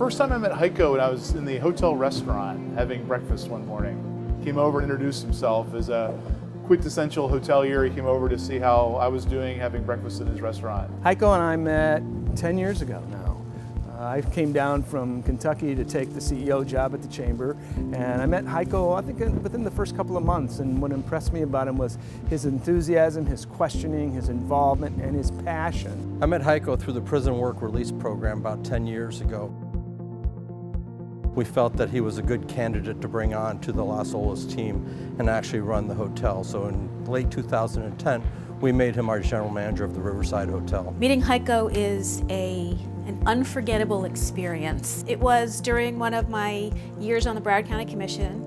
First time I met Heiko, when I was in the hotel restaurant having breakfast one morning. He came over and introduced himself as a quintessential hotelier. He came over to see how I was doing having breakfast in his restaurant. Heiko and I met 10 years ago now. I came down from Kentucky to take the CEO job at the Chamber, and I met Heiko, I think, within the first couple of months, and what impressed me about him was his enthusiasm, his questioning, his involvement, and his passion. I met Heiko through the Prison Work Release program about 10 years ago. We felt that he was a good candidate to bring on to the Las Olas team and actually run the hotel. So in late 2010, we made him our general manager of the Riverside Hotel. Meeting Heiko is an unforgettable experience. It was during one of my years on the Broward County Commission,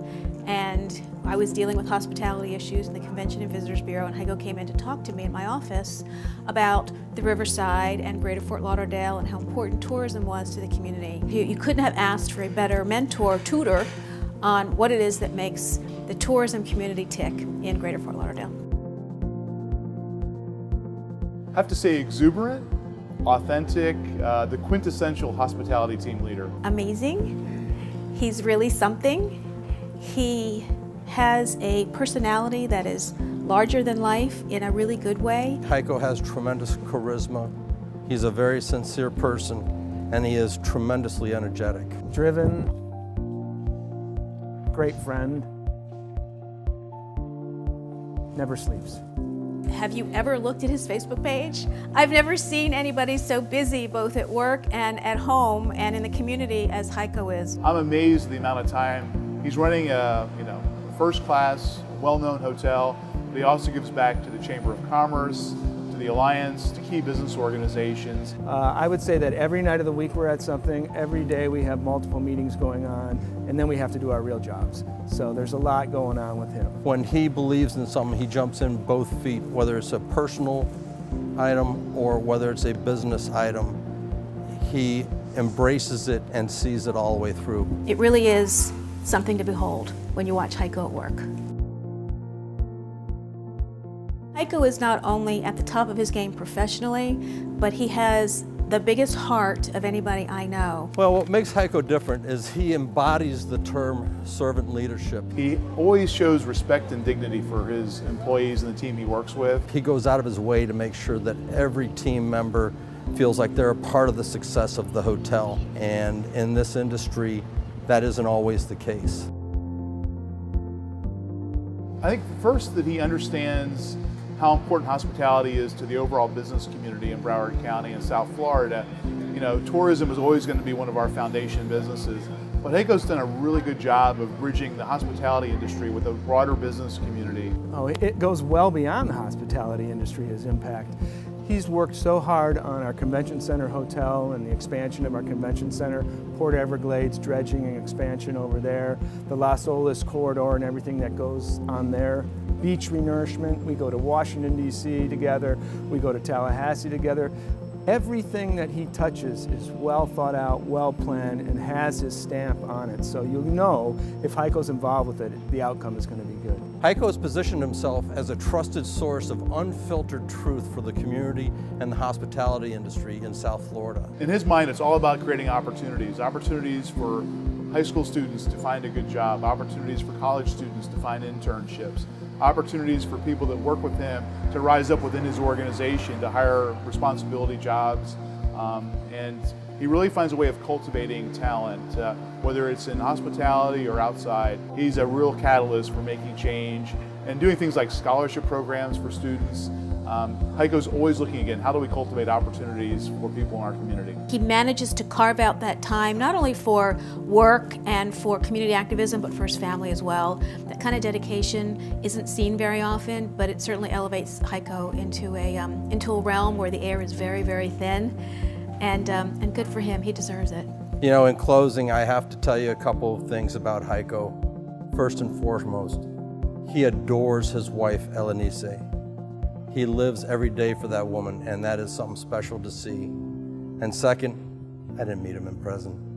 and I was dealing with hospitality issues in the Convention and Visitors Bureau, and Heiko came in to talk to me in my office about the Riverside and Greater Fort Lauderdale and how important tourism was to the community. You couldn't have asked for a better mentor, tutor, on what it is that makes the tourism community tick in Greater Fort Lauderdale. I have to say exuberant, authentic, the quintessential hospitality team leader. Amazing. He's really something. He has a personality that is larger than life in a really good way. Heiko has tremendous charisma. He's a very sincere person, and he is tremendously energetic. Driven, great friend, never sleeps. Have you ever looked at his Facebook page? I've never seen anybody so busy both at work and at home and in the community as Heiko is. I'm amazed at the amount of time he's running a first-class, well-known hotel, but he also gives back to the Chamber of Commerce, to the Alliance, to key business organizations. I would say that every night of the week we're at something, every day we have multiple meetings going on, and then we have to do our real jobs. So there's a lot going on with him. When he believes in something, he jumps in both feet, whether it's a personal item or whether it's a business item. He embraces it and sees it all the way through. It really is something to behold when you watch Heiko at work. Heiko is not only at the top of his game professionally, but he has the biggest heart of anybody I know. Well, what makes Heiko different is he embodies the term servant leadership. He always shows respect and dignity for his employees and the team he works with. He goes out of his way to make sure that every team member feels like they're a part of the success of the hotel. And in this industry, that isn't always the case. I think first that he understands how important hospitality is to the overall business community in Broward County and South Florida. You know, tourism is always going to be one of our foundation businesses, but Heiko's done a really good job of bridging the hospitality industry with a broader business community. Oh, it goes well beyond the hospitality industry, his impact. He's worked so hard on our convention center hotel and the expansion of our convention center, Port Everglades dredging and expansion over there, the Las Olas corridor and everything that goes on there. Beach renourishment, we go to Washington, D.C. together, we go to Tallahassee together. Everything that he touches is well thought out, well planned, and has his stamp on it. So you'll know if Heiko's involved with it, the outcome is going to be good. Heiko has positioned himself as a trusted source of unfiltered truth for the community and the hospitality industry in South Florida. In his mind, it's all about creating opportunities for high school students to find a good job, opportunities for college students to find internships, opportunities for people that work with him to rise up within his organization to hire responsibility jobs. And he really finds a way of cultivating talent, whether it's in hospitality or outside. He's a real catalyst for making change and doing things like scholarship programs for students. Heiko's always looking again, how do we cultivate opportunities for people in our community? He manages to carve out that time, not only for work and for community activism, but for his family as well. That kind of dedication isn't seen very often, but it certainly elevates Heiko into a realm where the air is very, very thin, and good for him. He deserves it. You know, in closing, I have to tell you a couple of things about Heiko. First and foremost, he adores his wife, Elenice. He lives every day for that woman, and that is something special to see. And second, I didn't meet him in prison.